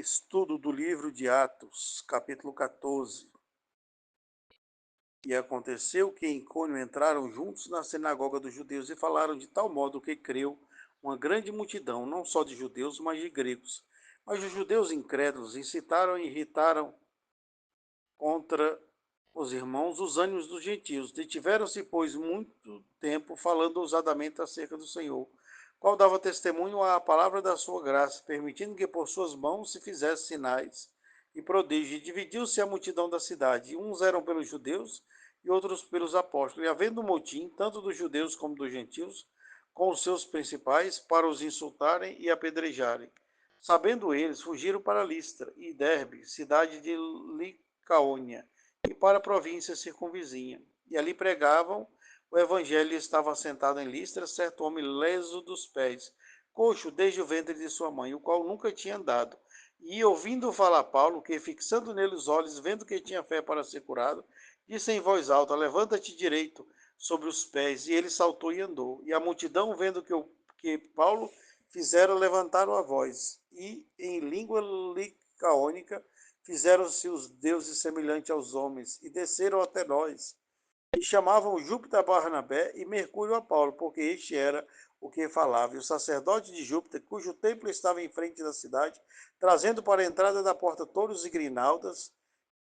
Estudo do livro de Atos, capítulo 14. E aconteceu que em Icônio entraram juntos na sinagoga dos judeus e falaram de tal modo que creu uma grande multidão, não só de judeus, mas de gregos. Mas os judeus incrédulos incitaram e irritaram contra os irmãos os ânimos dos gentios. Detiveram-se, pois, muito tempo falando ousadamente acerca do Senhor, qual dava testemunho à palavra da sua graça, permitindo que por suas mãos se fizesse sinais e prodígios. Dividiu-se a multidão da cidade. Uns eram pelos judeus e outros pelos apóstolos. E havendo um motim, tanto dos judeus como dos gentios, com os seus principais, para os insultarem e apedrejarem. Sabendo eles, fugiram para Listra e Derbe, cidade de Licaônia, e para a província circunvizinha. E ali pregavam o evangelho. Estava assentado em Listra certo homem leso dos pés, coxo desde o ventre de sua mãe, o qual nunca tinha andado. E ouvindo falar Paulo, que fixando nele os olhos, vendo que tinha fé para ser curado, disse em voz alta: Levanta-te direito sobre os pés. E ele saltou e andou. E a multidão, vendo que Paulo fizera, levantaram a voz. E em língua licaônica fizeram-se os deuses semelhantes aos homens, e desceram até nós. E chamavam Júpiter a Barnabé e Mercúrio a Paulo, porque este era o que falava. E o sacerdote de Júpiter, cujo templo estava em frente da cidade, trazendo para a entrada da porta touros e grinaldas,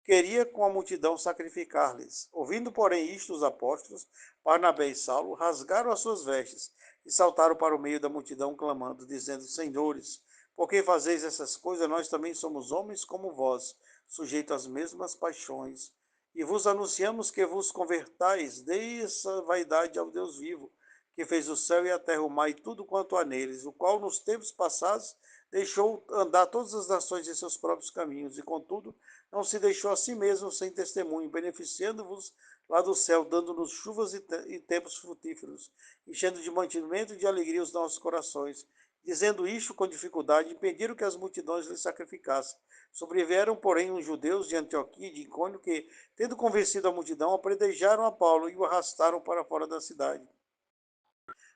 queria com a multidão sacrificar-lhes. Ouvindo, porém, isto, os apóstolos, Barnabé e Saulo, rasgaram as suas vestes e saltaram para o meio da multidão, clamando, dizendo: Senhores, por que fazeis essas coisas? Nós também somos homens como vós, sujeitos às mesmas paixões. E vos anunciamos que vos convertais dessa vaidade ao Deus vivo, que fez o céu e a terra, o mar e tudo quanto há neles, o qual nos tempos passados deixou andar todas as nações em seus próprios caminhos, e contudo não se deixou a si mesmo sem testemunho, beneficiando-vos lá do céu, dando-nos chuvas e tempos frutíferos, enchendo de mantimento e de alegria os nossos corações. Dizendo isto com dificuldade, impediram que as multidões lhe sacrificassem. Sobrevieram, porém, os judeus de Antioquia e de Icônio que, tendo convencido a multidão, apredejaram a Paulo e o arrastaram para fora da cidade,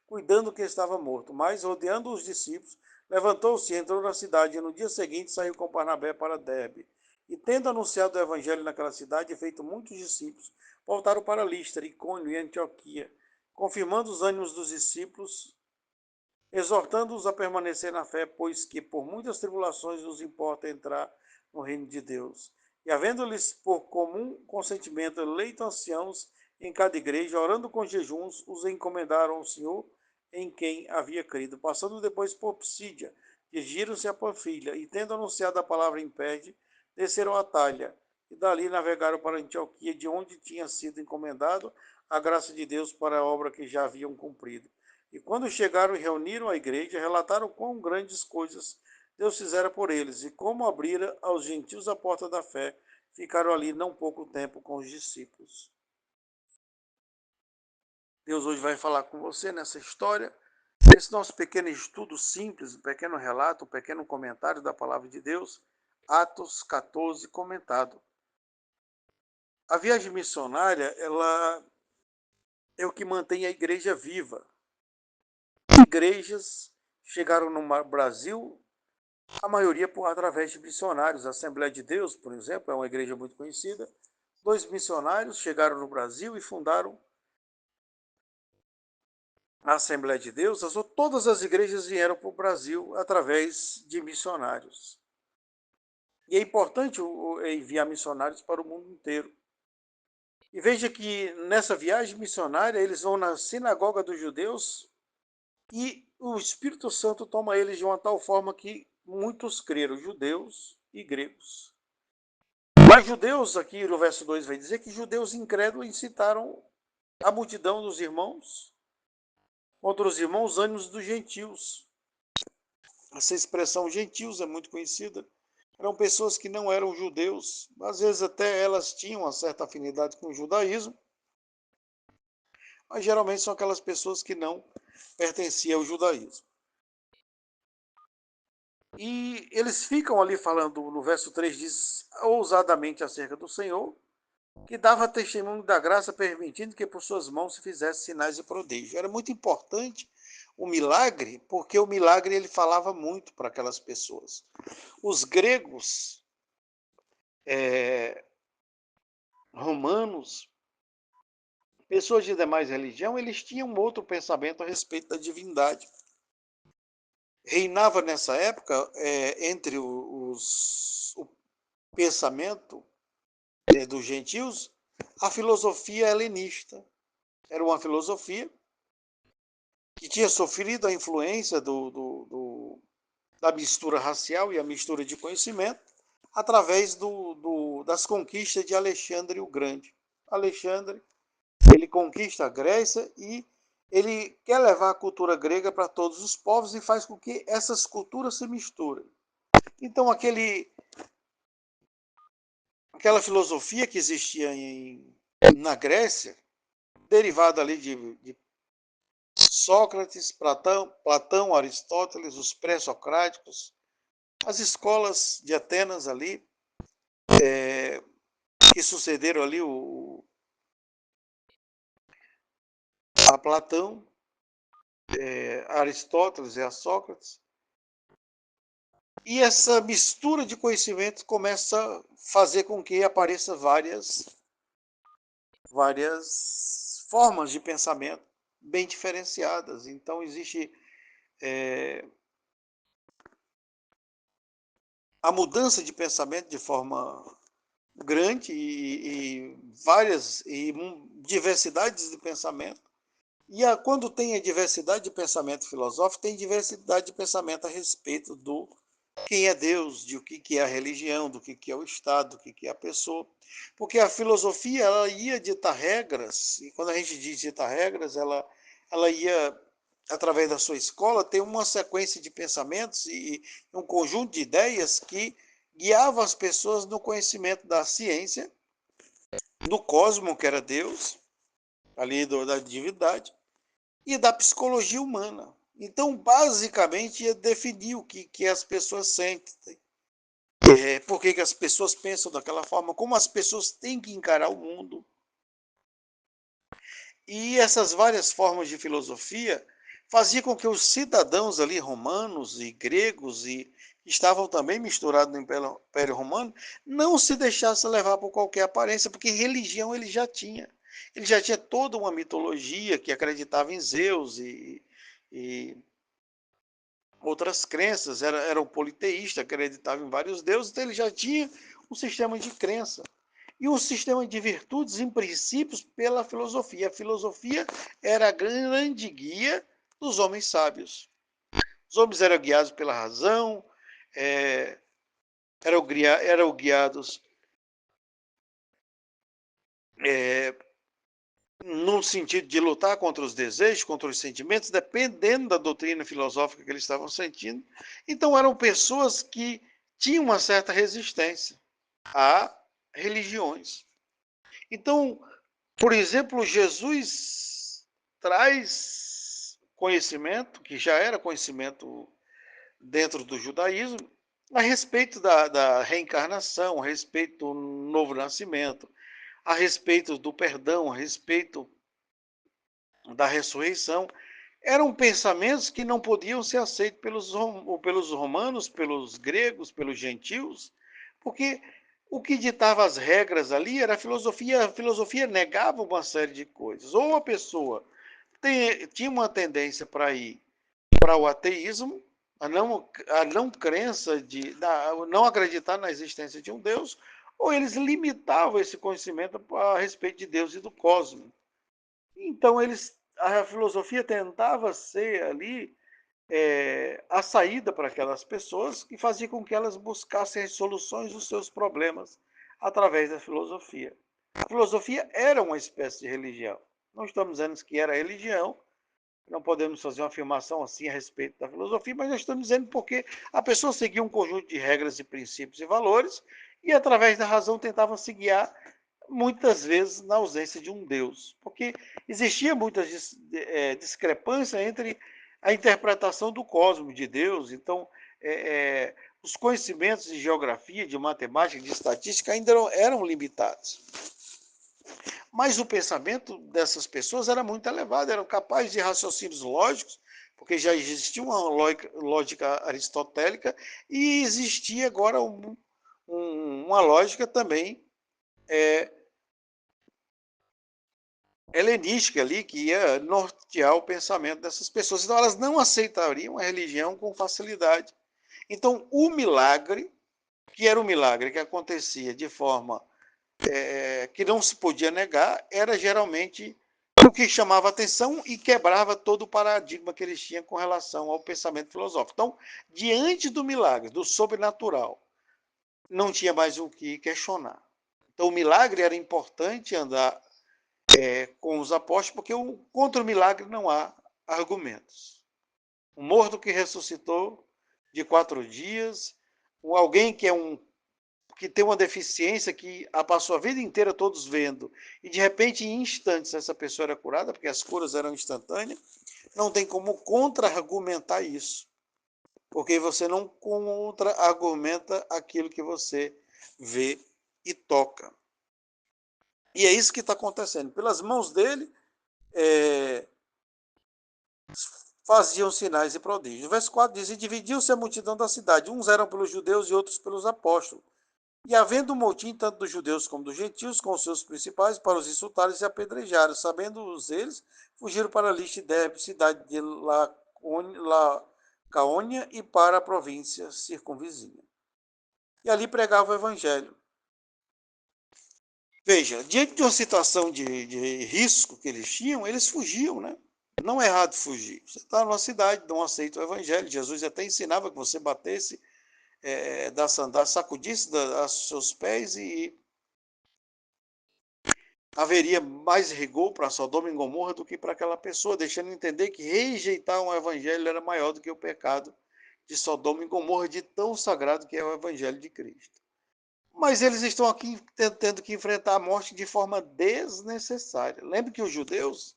cuidando que estava morto. Mas, rodeando os discípulos, levantou-se e entrou na cidade, e no dia seguinte saiu com Barnabé para Derbe. E tendo anunciado o evangelho naquela cidade e feito muitos discípulos, voltaram para Listra, Icônio e Antioquia, confirmando os ânimos dos discípulos, exortando-os a permanecer na fé, pois que por muitas tribulações nos importa entrar no reino de Deus. E havendo-lhes por comum consentimento eleito anciãos em cada igreja, orando com jejuns, os encomendaram ao Senhor em quem havia crido. Passando depois por Psídia, dirigiram-se a Panfilha, e tendo anunciado a palavra em Perge, desceram a Talha, e dali navegaram para Antioquia, de onde tinha sido encomendado a graça de Deus para a obra que já haviam cumprido. E quando chegaram e reuniram a igreja, relataram quão grandes coisas Deus fizera por eles, e como abrira aos gentios a porta da fé. Ficaram ali não pouco tempo com os discípulos. Deus hoje vai falar com você nessa história, esse nosso pequeno estudo simples, um pequeno relato, um pequeno comentário da palavra de Deus, Atos 14 comentado. A viagem missionária, ela é o que mantém a igreja viva. Igrejas chegaram no Brasil, a maioria através de missionários. A Assembleia de Deus, por exemplo, é uma igreja muito conhecida. 2 missionários chegaram no Brasil e fundaram a Assembleia de Deus. Todas as igrejas vieram para o Brasil através de missionários. E é importante enviar missionários para o mundo inteiro. E veja que nessa viagem missionária, eles vão na sinagoga dos judeus e o Espírito Santo toma eles de uma tal forma que muitos creram, judeus e gregos. Mas judeus, aqui no verso 2 vai dizer que judeus incrédulos incitaram a multidão dos irmãos contra os irmãos ânimos dos gentios. Essa expressão gentios é muito conhecida. Eram pessoas que não eram judeus, às vezes até elas tinham uma certa afinidade com o judaísmo, mas geralmente são aquelas pessoas que não pertenciam ao judaísmo. E eles ficam ali falando, no verso 3 diz, ousadamente acerca do Senhor, que dava testemunho da graça, permitindo que por suas mãos se fizesse sinais e prodígios. Era muito importante o milagre, porque o milagre ele falava muito para aquelas pessoas. Os gregos, romanos, pessoas de demais religião, eles tinham outro pensamento a respeito da divindade. Reinava nessa época, entre o pensamento dos gentios, a filosofia helenista. Era uma filosofia que tinha sofrido a influência da mistura racial e a mistura de conhecimento através das conquistas de Alexandre o Grande. Alexandre, ele conquista a Grécia e ele quer levar a cultura grega para todos os povos e faz com que essas culturas se misturem. Então, aquela filosofia que existia na Grécia, derivada ali de Sócrates, Platão, Aristóteles, os pré-socráticos, as escolas de Atenas ali, que sucederam ali a Platão, a Aristóteles e a Sócrates. E essa mistura de conhecimentos começa a fazer com que apareçam várias formas de pensamento bem diferenciadas. Então, existe a mudança de pensamento de forma grande e várias diversidades de pensamento. E quando tem a diversidade de pensamento filosófico, tem diversidade de pensamento a respeito do quem é Deus, de o que é a religião, do que é o Estado, do que é a pessoa. Porque a filosofia ela ia ditar regras, e quando a gente diz ditar regras, ela ia, através da sua escola, ter uma sequência de pensamentos e um conjunto de ideias que guiava as pessoas no conhecimento da ciência, do cosmo, que era Deus, ali da divindade, e da psicologia humana. Então, basicamente, ia definir o que as pessoas sentem, por que as pessoas pensam daquela forma, como as pessoas têm que encarar o mundo. E essas várias formas de filosofia faziam com que os cidadãos ali, romanos e gregos, e estavam também misturados no Império Romano, não se deixassem levar por qualquer aparência, porque religião ele já tinha. Ele já tinha toda uma mitologia que acreditava em Zeus e outras crenças, era um politeísta, acreditava em vários deuses, então ele já tinha um sistema de crença. E um sistema de virtudes em princípios pela filosofia. A filosofia era a grande guia dos homens sábios. Os homens eram guiados pela razão, eram guiados no sentido de lutar contra os desejos, contra os sentimentos, dependendo da doutrina filosófica que eles estavam sentindo. Então eram pessoas que tinham uma certa resistência a religiões. Então, por exemplo, Jesus traz conhecimento, que já era conhecimento dentro do judaísmo, a respeito da reencarnação, a respeito do novo nascimento, a respeito do perdão, a respeito da ressurreição. Eram pensamentos que não podiam ser aceitos pelos romanos, pelos gregos, pelos gentios, porque o que ditava as regras ali era a filosofia negava uma série de coisas. Ou a pessoa tinha uma tendência para ir para o ateísmo, a não crença, não acreditar na existência de um Deus, ou eles limitavam esse conhecimento a respeito de Deus e do cosmos. Então, a filosofia tentava ser ali a saída para aquelas pessoas e fazia com que elas buscassem as soluções dos seus problemas através da filosofia. A filosofia era uma espécie de religião. Não estamos dizendo que era religião, não podemos fazer uma afirmação assim a respeito da filosofia, mas nós estamos dizendo porque a pessoa seguia um conjunto de regras e princípios e valores e, através da razão, tentava se guiar, muitas vezes na ausência de um Deus, porque existia muita discrepância entre a interpretação do cosmos de Deus. Então, os conhecimentos de geografia, de matemática, de estatística ainda eram limitados. Mas o pensamento dessas pessoas era muito elevado, eram capazes de raciocínios lógicos porque já existia uma lógica aristotélica e existia agora uma lógica também helenística ali, que ia nortear o pensamento dessas pessoas. Então, elas não aceitariam a religião com facilidade. Então, o milagre, que era um milagre que acontecia de forma que não se podia negar, era geralmente o que chamava atenção e quebrava todo o paradigma que eles tinham com relação ao pensamento filosófico. Então, diante do milagre, do sobrenatural, não tinha mais o que questionar. Então, o milagre era importante andar com os apóstolos, porque contra o milagre não há argumentos. Um morto que ressuscitou de 4 dias, alguém que tem uma deficiência que passou a vida inteira todos vendo, e de repente, em instantes, essa pessoa era curada, porque as curas eram instantâneas, não tem como contra-argumentar isso, porque você não contra-argumenta aquilo que você vê e toca. E é isso que está acontecendo. Pelas mãos dele, faziam sinais e prodígios. O verso 4 diz: E dividiu-se a multidão da cidade, uns eram pelos judeus e outros pelos apóstolos. E havendo um motim tanto dos judeus como dos gentios, com os seus principais, para os insultarem e apedrejarem. Sabendo-os eles, fugiram para Listra e Derbe, cidade de Lacaônia, e para a província circunvizinha. E ali pregava o evangelho. Veja, diante de uma situação de risco que eles tinham, eles fugiam, né? Não é errado fugir. Você está numa cidade, não aceita o evangelho. Jesus até ensinava que você batesse da sandália, sacudisse os seus pés e haveria mais rigor para Sodoma e Gomorra do que para aquela pessoa, deixando entender que rejeitar um evangelho era maior do que o pecado de Sodoma e Gomorra, de tão sagrado que é o evangelho de Cristo. Mas eles estão aqui tendo que enfrentar a morte de forma desnecessária. Lembre que os judeus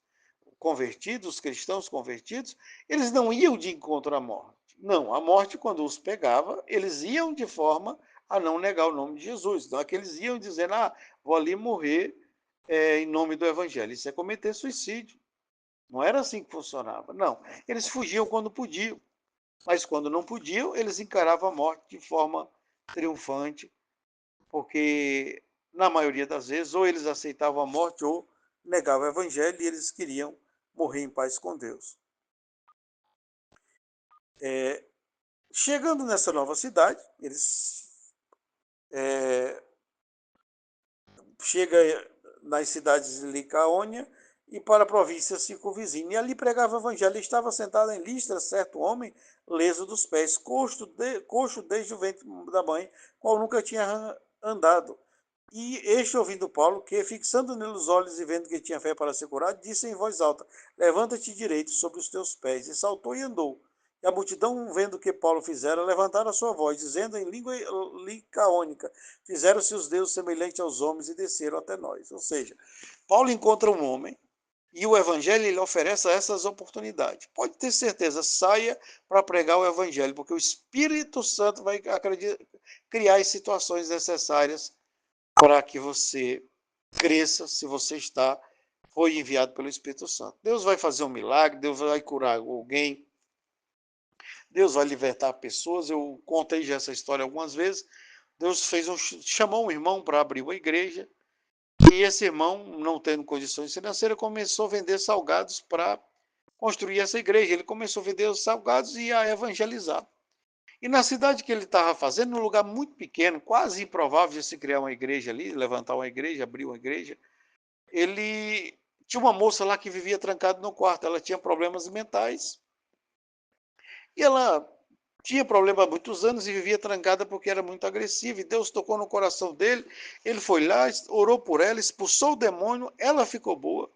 convertidos, os cristãos convertidos, eles não iam de encontro à morte. Não, a morte, quando os pegava, eles iam de forma a não negar o nome de Jesus. Então, aqueles iam dizendo, vou ali morrer em nome do evangelho. Isso é cometer suicídio. Não era assim que funcionava. Não, eles fugiam quando podiam. Mas quando não podiam, eles encaravam a morte de forma triunfante, porque, na maioria das vezes, ou eles aceitavam a morte ou negavam o evangelho e eles queriam morrer em paz com Deus. Chegando nessa nova cidade, eles chega nas cidades de Licaônia e para a província circunvizinha. E ali pregava o evangelho. Estava sentado em Listra certo homem, leso dos pés, coxo desde o ventre da mãe, qual nunca tinha andado. E este, ouvindo Paulo, que, fixando nele os olhos e vendo que tinha fé para ser curado, disse em voz alta: Levanta-te direito sobre os teus pés. E saltou e andou. E a multidão, vendo o que Paulo fizera, levantaram a sua voz, dizendo em língua licaônica: Fizeram-se os deuses semelhantes aos homens e desceram até nós. Ou seja, Paulo encontra um homem e o evangelho ele oferece essas oportunidades. Pode ter certeza, saia para pregar o evangelho, porque o Espírito Santo vai criar as situações necessárias para que você cresça, se você foi enviado pelo Espírito Santo. Deus vai fazer um milagre, Deus vai curar alguém, Deus vai libertar pessoas. Eu contei já essa história algumas vezes. Deus chamou um irmão para abrir uma igreja, e esse irmão, não tendo condições financeiras, começou a vender salgados para construir essa igreja. Ele começou a vender os salgados e a evangelizar. E na cidade que ele estava fazendo, num lugar muito pequeno, quase improvável de se criar uma igreja ali, levantar uma igreja, abrir uma igreja, ele tinha uma moça lá que vivia trancada no quarto. Ela tinha problemas mentais e ela tinha problema há muitos anos e vivia trancada porque era muito agressiva. E Deus tocou no coração dele. Ele foi lá, orou por ela, expulsou o demônio. Ela ficou boa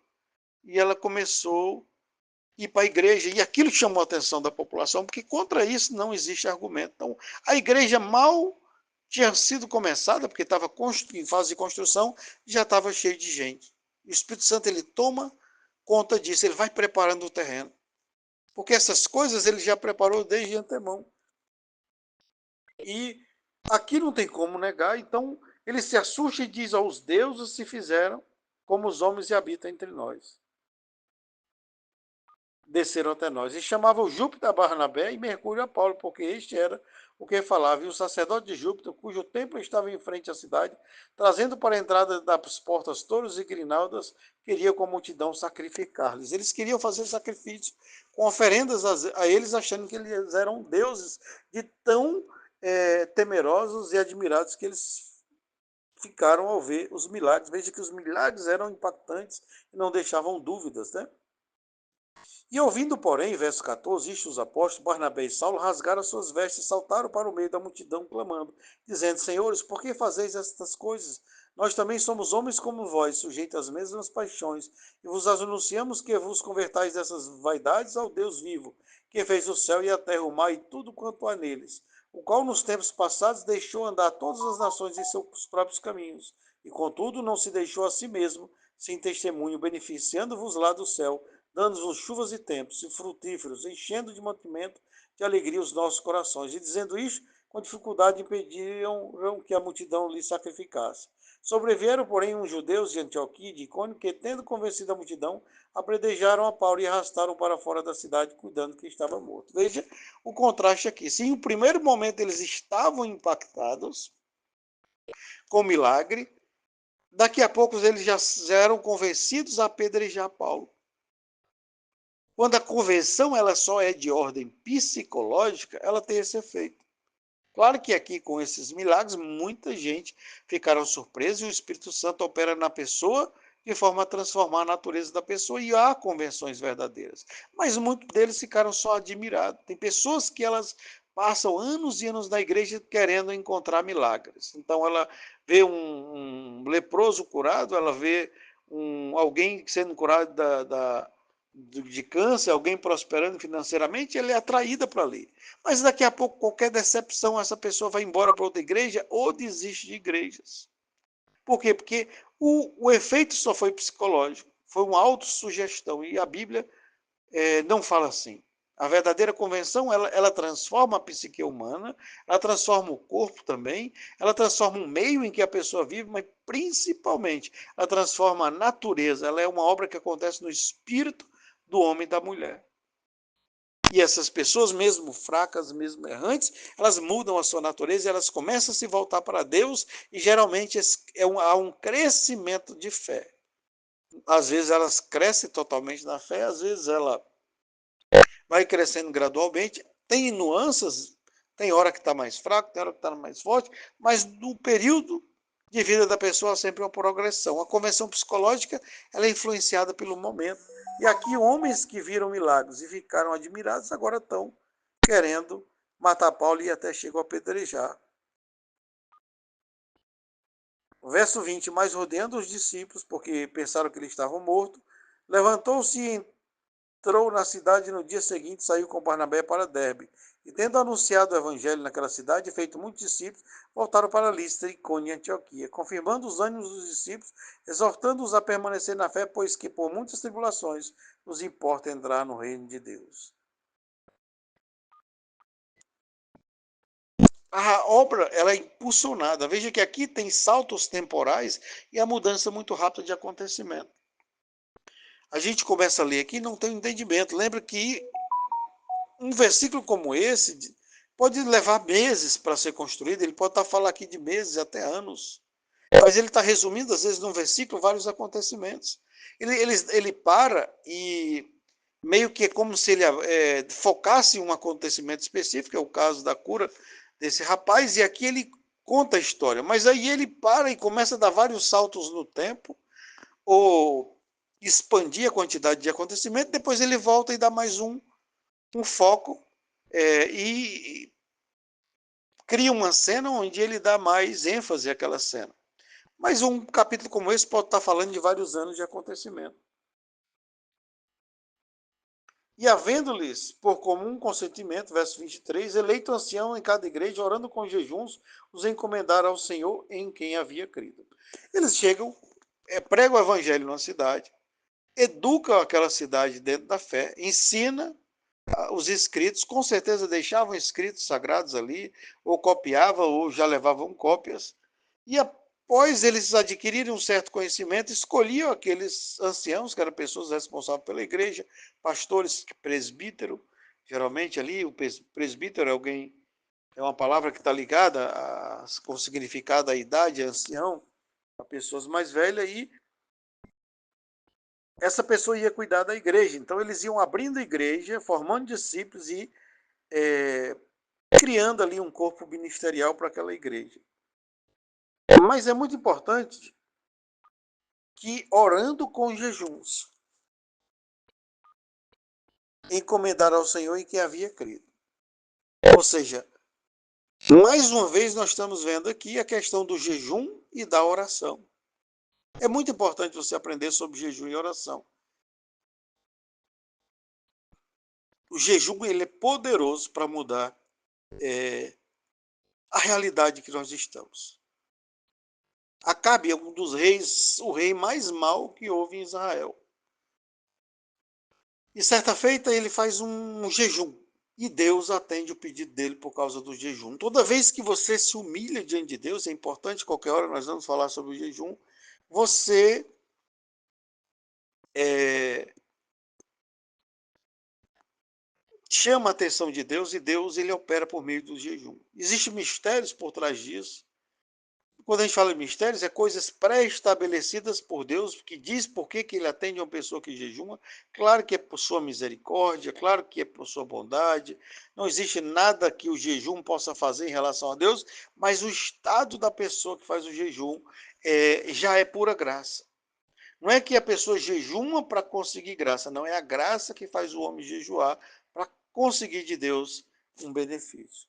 e ela começou a ir para a igreja. E aquilo chamou a atenção da população, porque contra isso não existe argumento. Então, a igreja mal tinha sido começada, porque estava em fase de construção, já estava cheio de gente. O Espírito Santo ele toma conta disso, ele vai preparando o terreno. Porque essas coisas ele já preparou desde antemão. E aqui não tem como negar, então ele se assusta e diz: aos deuses se fizeram como os homens e habitam entre nós. desceram até nós. E chamavam Júpiter a Barnabé e Mercúrio a Paulo, porque este era o que falava. E o sacerdote de Júpiter, cujo templo estava em frente à cidade, trazendo para a entrada das portas touros e grinaldas, queria com a multidão sacrificar-lhes. Eles queriam fazer sacrifício com oferendas a eles, achando que eles eram deuses de tão temerosos e admirados que eles ficaram ao ver os milagres. Veja que os milagres eram impactantes e não deixavam dúvidas, né? E ouvindo, porém, verso 14, isto os apóstolos, Barnabé e Saulo, rasgaram suas vestes e saltaram para o meio da multidão, clamando, dizendo, Senhores, por que fazeis estas coisas? Nós também somos homens como vós, sujeitos às mesmas paixões, e vos anunciamos que vos convertais dessas vaidades ao Deus vivo, que fez o céu e a terra, o mar e tudo quanto há neles, o qual nos tempos passados deixou andar todas as nações em seus próprios caminhos, e contudo não se deixou a si mesmo, sem testemunho, beneficiando-vos lá do céu, dando-vos chuvas e tempos, e frutíferos, enchendo de mantimento de alegria os nossos corações. E dizendo isto, com dificuldade impediram que a multidão lhe sacrificasse. Sobrevieram, porém, uns judeus de Antioquia e de Icônio, que, tendo convencido a multidão, apredejaram a Paulo e arrastaram para fora da cidade, cuidando que estava morto. Veja o contraste aqui. Se em primeiro momento eles estavam impactados com o milagre, daqui a pouco eles já eram convencidos a apedrejar Paulo. Quando a conversão ela só é de ordem psicológica, ela tem esse efeito. Claro que aqui com esses milagres, muita gente ficaram surpresa e o Espírito Santo opera na pessoa de forma a transformar a natureza da pessoa e há conversões verdadeiras. Mas muitos deles ficaram só admirados. Tem pessoas que elas passam anos e anos na igreja querendo encontrar milagres. Então ela vê um leproso curado, ela vê alguém sendo curado de câncer, alguém prosperando financeiramente, ele é atraída para ali. Mas daqui a pouco, qualquer decepção, essa pessoa vai embora para outra igreja ou desiste de igrejas. Por quê? Porque o efeito só foi psicológico, foi uma autossugestão, e a Bíblia não fala assim. A verdadeira convenção, ela transforma a psique humana, ela transforma o corpo também, ela transforma o meio em que a pessoa vive, mas principalmente, ela transforma a natureza. Ela é uma obra que acontece no espírito do homem e da mulher. E essas pessoas, mesmo fracas, mesmo errantes, elas mudam a sua natureza e elas começam a se voltar para Deus e geralmente há um crescimento de fé. Às vezes elas crescem totalmente na fé, às vezes ela vai crescendo gradualmente, tem nuances, tem hora que está mais fraco, tem hora que está mais forte, mas no período de vida da pessoa há sempre uma progressão. A convenção psicológica ela é influenciada pelo momento. E aqui homens que viram milagres e ficaram admirados agora estão querendo matar Paulo e até chegam a apedrejar. Verso 20, mas rodeando os discípulos, porque pensaram que ele estava morto, levantou-se e entrou na cidade no dia seguinte, saiu com Barnabé para Derbe. E tendo anunciado o evangelho naquela cidade e feito muitos discípulos, voltaram para Listra, Icônio e Antioquia, confirmando os ânimos dos discípulos, exortando-os a permanecer na fé, pois que por muitas tribulações nos importa entrar no reino de Deus. A obra ela é impulsionada. Veja que aqui tem saltos temporais e a mudança muito rápida de acontecimento. A gente começa a ler aqui e não tem entendimento. Lembra que um versículo como esse pode levar meses para ser construído, ele pode estar falando aqui de meses até anos, mas ele está resumindo, às vezes, num versículo, vários acontecimentos. Ele para e meio que é como se ele focasse em um acontecimento específico, é o caso da cura desse rapaz, e aqui ele conta a história, mas aí ele para e começa a dar vários saltos no tempo, ou expandir a quantidade de acontecimento, depois ele volta e dá mais um foco e cria uma cena onde ele dá mais ênfase àquela cena. Mas um capítulo como esse pode estar falando de vários anos de acontecimento. E havendo-lhes por comum consentimento, verso 23, eleito ancião em cada igreja, orando com jejuns, os encomendaram ao Senhor em quem havia crido. Eles chegam, pregam o evangelho na cidade, educam aquela cidade dentro da fé, ensina os escritos, com certeza deixavam escritos sagrados ali, ou copiavam, ou já levavam cópias, e Pois eles adquiriram um certo conhecimento, escolhiam aqueles anciãos, que eram pessoas responsáveis pela igreja, pastores, presbítero, geralmente ali, o presbítero é alguém, é uma palavra que está ligada com o significado da idade, ancião, a pessoas mais velhas, e essa pessoa ia cuidar da igreja. Então eles iam abrindo a igreja, formando discípulos e é, criando ali um corpo ministerial para aquela igreja. Mas é muito importante que, orando com jejuns, encomendar ao Senhor em que havia crido. Ou seja, mais uma vez nós estamos vendo aqui a questão do jejum e da oração. É muito importante você aprender sobre jejum e oração. O jejum ele é poderoso para mudar a realidade que nós estamos. Acabe é um dos reis, o rei mais mau que houve em Israel. E certa feita ele faz um jejum. E Deus atende o pedido dele por causa do jejum. Toda vez que você se humilha diante de Deus, é importante, qualquer hora nós vamos falar sobre o jejum, você chama a atenção de Deus e Deus ele opera por meio do jejum. Existem mistérios por trás disso. Quando a gente fala de mistérios, é coisas pré-estabelecidas por Deus, que diz por que ele atende uma pessoa que jejuma. Claro que é por sua misericórdia, claro que é por sua bondade. Não existe nada que o jejum possa fazer em relação a Deus, mas o estado da pessoa que faz o jejum já é pura graça. Não é que a pessoa jejuma para conseguir graça, não, é a graça que faz o homem jejuar para conseguir de Deus um benefício.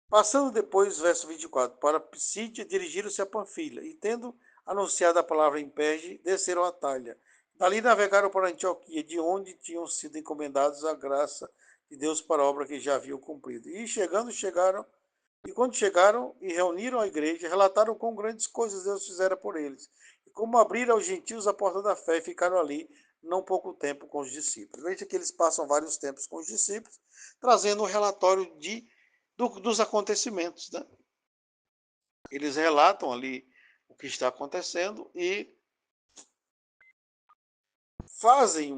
Passando depois, verso 24, para Psídia, dirigiram-se a Panfilha, e tendo anunciado a palavra em Perge, desceram a Talha. Dali navegaram para Antioquia, de onde tinham sido encomendados a graça de Deus para a obra que já haviam cumprido. E quando chegaram e reuniram a igreja, relataram quão grandes coisas Deus fizera por eles, e como abriram aos gentios a porta da fé, e ficaram ali não pouco tempo com os discípulos. Veja que eles passam vários tempos com os discípulos, trazendo um relatório dos acontecimentos. Né? Eles relatam ali o que está acontecendo e fazem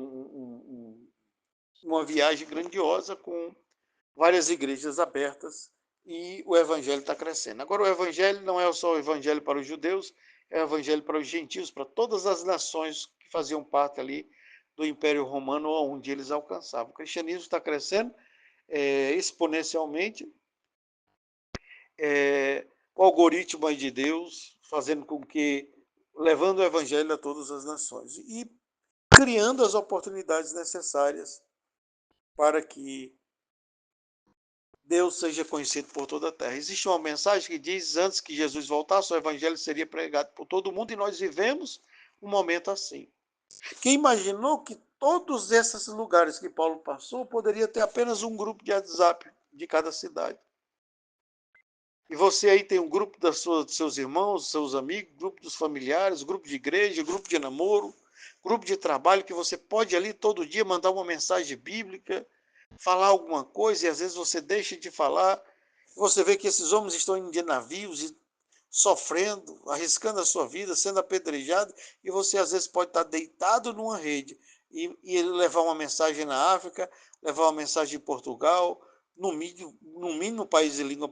uma viagem grandiosa com várias igrejas abertas e o evangelho está crescendo. Agora, o evangelho não é só o evangelho para os judeus, é o evangelho para os gentios, para todas as nações que faziam parte ali do Império Romano, onde eles alcançavam. O cristianismo está crescendo exponencialmente, o algoritmo de Deus, fazendo com que, levando o evangelho a todas as nações e criando as oportunidades necessárias para que Deus seja conhecido por toda a terra. Existe uma mensagem que diz, antes que Jesus voltasse, o evangelho seria pregado por todo mundo, e nós vivemos um momento assim. Quem imaginou que todos esses lugares que Paulo passou poderia ter apenas um grupo de WhatsApp de cada cidade? E você aí tem um grupo dos seus irmãos, seus amigos, grupo dos familiares, grupo de igreja, grupo de namoro, grupo de trabalho, que você pode ali todo dia mandar uma mensagem bíblica, falar alguma coisa, e às vezes você deixa de falar. Você vê que esses homens estão indo de navios e sofrendo, arriscando a sua vida, sendo apedrejado, e você às vezes pode estar deitado numa rede e levar uma mensagem na África, levar uma mensagem em Portugal, no mínimo país de língua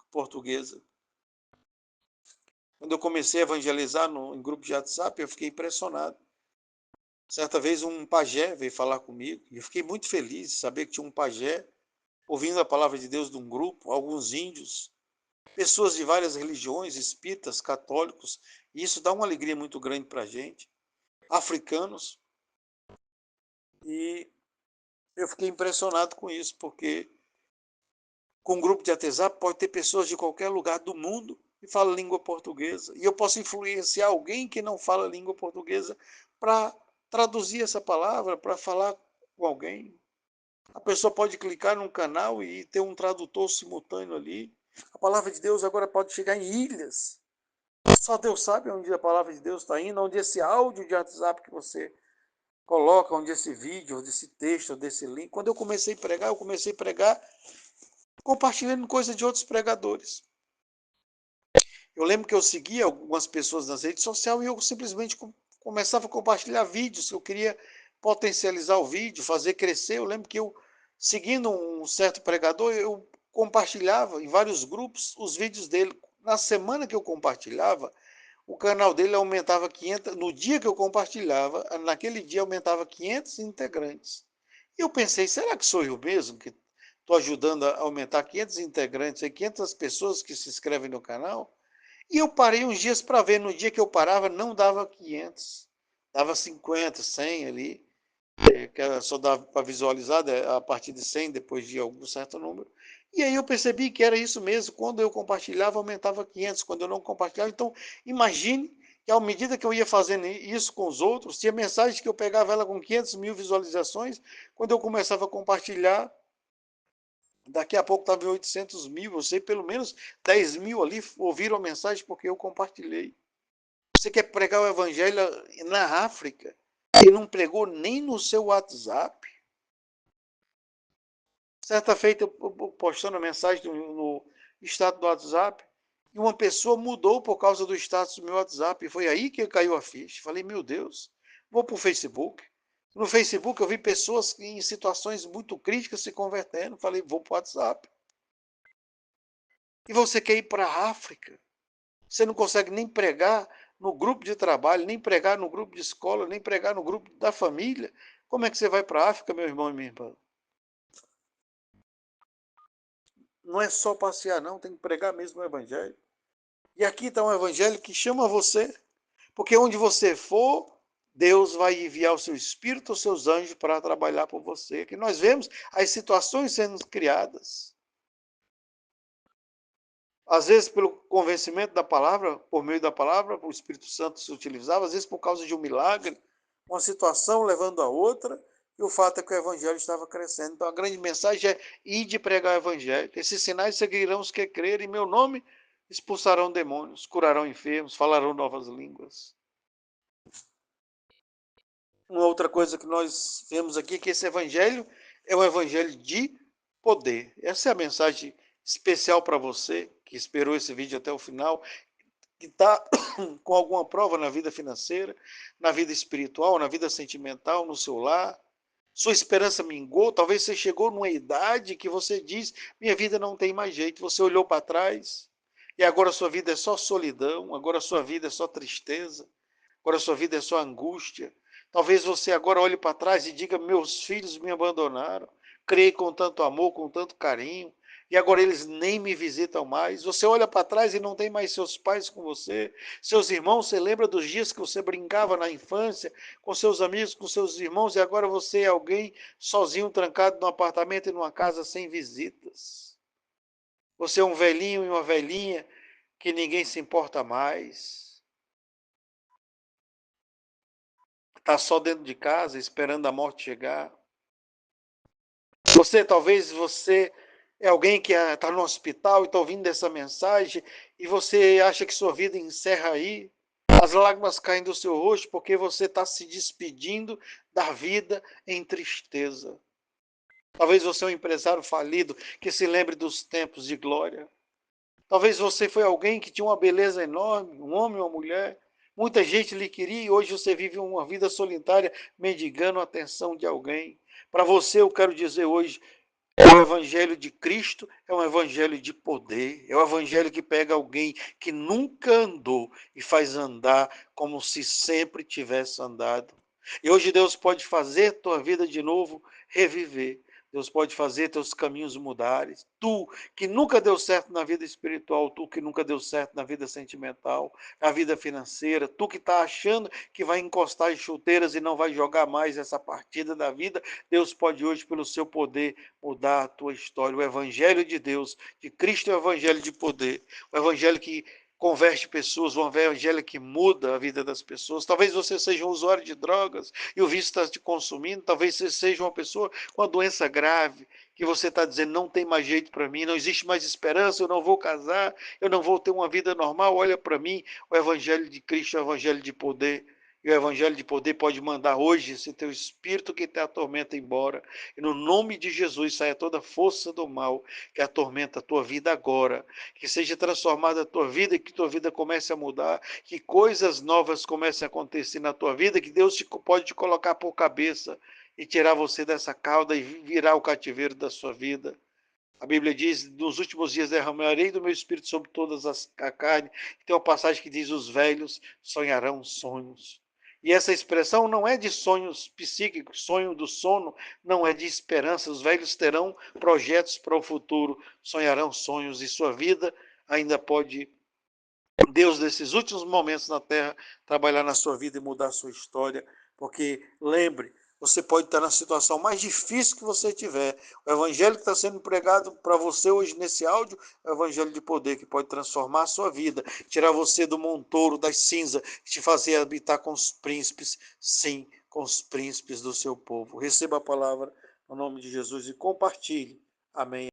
portuguesa. Quando eu comecei a evangelizar em grupo de WhatsApp, eu fiquei impressionado. Certa vez um pajé veio falar comigo e eu fiquei muito feliz de saber que tinha um pajé ouvindo a palavra de Deus de um grupo, alguns índios, pessoas de várias religiões, espíritas, católicos, e isso dá uma alegria muito grande para a gente, africanos, e eu fiquei impressionado com isso, porque com um grupo de WhatsApp pode ter pessoas de qualquer lugar do mundo que falam língua portuguesa, e eu posso influenciar alguém que não fala língua portuguesa para traduzir essa palavra, para falar com alguém. A pessoa pode clicar num canal e ter um tradutor simultâneo ali. A palavra de Deus agora pode chegar em ilhas. Só Deus sabe onde a palavra de Deus está indo, onde esse áudio de WhatsApp que você coloca, onde esse vídeo, onde esse texto, onde esse link. Quando eu comecei a pregar compartilhando coisa de outros pregadores. Eu lembro que eu seguia algumas pessoas nas redes sociais e eu simplesmente começava a compartilhar vídeos. Eu queria potencializar o vídeo, fazer crescer. Eu lembro que eu, seguindo um certo pregador, eu compartilhava em vários grupos os vídeos dele. Na semana que eu compartilhava, o canal dele aumentava 500. No dia que eu compartilhava, naquele dia aumentava 500 integrantes. E eu pensei, será que sou eu mesmo que estou ajudando a aumentar 500 integrantes, 500 pessoas que se inscrevem no canal? E eu parei uns dias para ver. No dia que eu parava, não dava 500, dava 50, 100 ali, que só dava para visualizar a partir de 100, depois de algum certo número. E aí eu percebi que era isso mesmo. Quando eu compartilhava, aumentava 500. Quando eu não compartilhava, então imagine que à medida que eu ia fazendo isso com os outros, tinha mensagens que eu pegava ela com 500 mil visualizações. Quando eu começava a compartilhar, daqui a pouco estava em 800 mil. Eu sei, pelo menos 10 mil ali ouviram a mensagem porque eu compartilhei. Você quer pregar o evangelho na África e não pregou nem no seu WhatsApp? Certa feita, eu postando a mensagem no status do WhatsApp, e uma pessoa mudou por causa do status do meu WhatsApp. E foi aí que caiu a ficha. Falei, meu Deus, vou para o Facebook. No Facebook eu vi pessoas em situações muito críticas se convertendo. Falei, vou para o WhatsApp. E você quer ir para a África? Você não consegue nem pregar no grupo de trabalho, nem pregar no grupo de escola, nem pregar no grupo da família. Como é que você vai para a África, meu irmão e minha irmã? Não é só passear, não, tem que pregar mesmo o evangelho. E aqui está um evangelho que chama você, porque onde você for, Deus vai enviar o seu Espírito, os seus anjos para trabalhar por você. Que nós vemos as situações sendo criadas. Às vezes pelo convencimento da palavra, por meio da palavra, o Espírito Santo se utilizava, às vezes por causa de um milagre, uma situação levando a outra, e o fato é que o evangelho estava crescendo. Então a grande mensagem é ir de pregar o evangelho. Esses sinais seguirão os que crerem, em meu nome expulsarão demônios, curarão enfermos, falarão novas línguas. Uma outra coisa que nós vemos aqui é que esse evangelho é um evangelho de poder. Essa é a mensagem especial para você que esperou esse vídeo até o final, que está com alguma prova na vida financeira, na vida espiritual, na vida sentimental, no seu lar. Sua esperança mingou, talvez você chegou numa idade que você diz, minha vida não tem mais jeito. Você olhou para trás e agora sua vida é só solidão, agora sua vida é só tristeza, agora sua vida é só angústia. Talvez você agora olhe para trás e diga, meus filhos me abandonaram, criei com tanto amor, com tanto carinho, e agora eles nem me visitam mais. Você olha para trás e não tem mais seus pais com você, seus irmãos. Você lembra dos dias que você brincava na infância com seus amigos, com seus irmãos, e agora você é alguém sozinho, trancado num apartamento e numa casa sem visitas. Você é um velhinho e uma velhinha que ninguém se importa mais. Está só dentro de casa esperando a morte chegar. Talvez você é alguém que está no hospital e está ouvindo essa mensagem e você acha que sua vida encerra aí. As lágrimas caem do seu rosto porque você está se despedindo da vida em tristeza. Talvez você é um empresário falido que se lembre dos tempos de glória. Talvez você foi alguém que tinha uma beleza enorme, um homem ou uma mulher. Muita gente lhe queria e hoje você vive uma vida solitária, mendigando a atenção de alguém. Para você, eu quero dizer hoje, o evangelho de Cristo é um evangelho de poder, é o evangelho que pega alguém que nunca andou e faz andar como se sempre tivesse andado. E hoje Deus pode fazer tua vida de novo reviver. Deus pode fazer teus caminhos mudarem. Tu que nunca deu certo na vida espiritual, tu que nunca deu certo na vida sentimental, na vida financeira, tu que está achando que vai encostar as chuteiras e não vai jogar mais essa partida da vida, Deus pode hoje, pelo seu poder, mudar a tua história. O evangelho de Deus, de Cristo é o evangelho de poder, o evangelho que converte pessoas, um evangelho que muda a vida das pessoas. Talvez você seja um usuário de drogas e o vício está te consumindo, talvez você seja uma pessoa com uma doença grave, que você está dizendo, não tem mais jeito para mim, não existe mais esperança, eu não vou casar, eu não vou ter uma vida normal, olha para mim, o evangelho de Cristo é o evangelho de poder, E o evangelho de poder pode mandar hoje esse teu espírito que te atormenta embora. E no nome de Jesus saia toda a força do mal que atormenta a tua vida agora. Que seja transformada a tua vida e que tua vida comece a mudar. Que coisas novas comecem a acontecer na tua vida. Que Deus pode te colocar por cabeça e tirar você dessa cauda e virar o cativeiro da sua vida. A Bíblia diz, nos últimos dias derramarei do meu espírito sobre todas a carne. Tem uma passagem que diz, os velhos sonharão sonhos. E essa expressão não é de sonhos psíquicos, sonho do sono, não é de esperança. Os velhos terão projetos para o futuro, sonharão sonhos e sua vida ainda pode, Deus, nesses últimos momentos na terra, trabalhar na sua vida e mudar a sua história, porque lembre, você pode estar na situação mais difícil que você tiver. O evangelho que está sendo pregado para você hoje nesse áudio é o evangelho de poder que pode transformar a sua vida, tirar você do montouro, das cinzas, te fazer habitar com os príncipes, sim, com os príncipes do seu povo. Receba a palavra no nome de Jesus e compartilhe. Amém.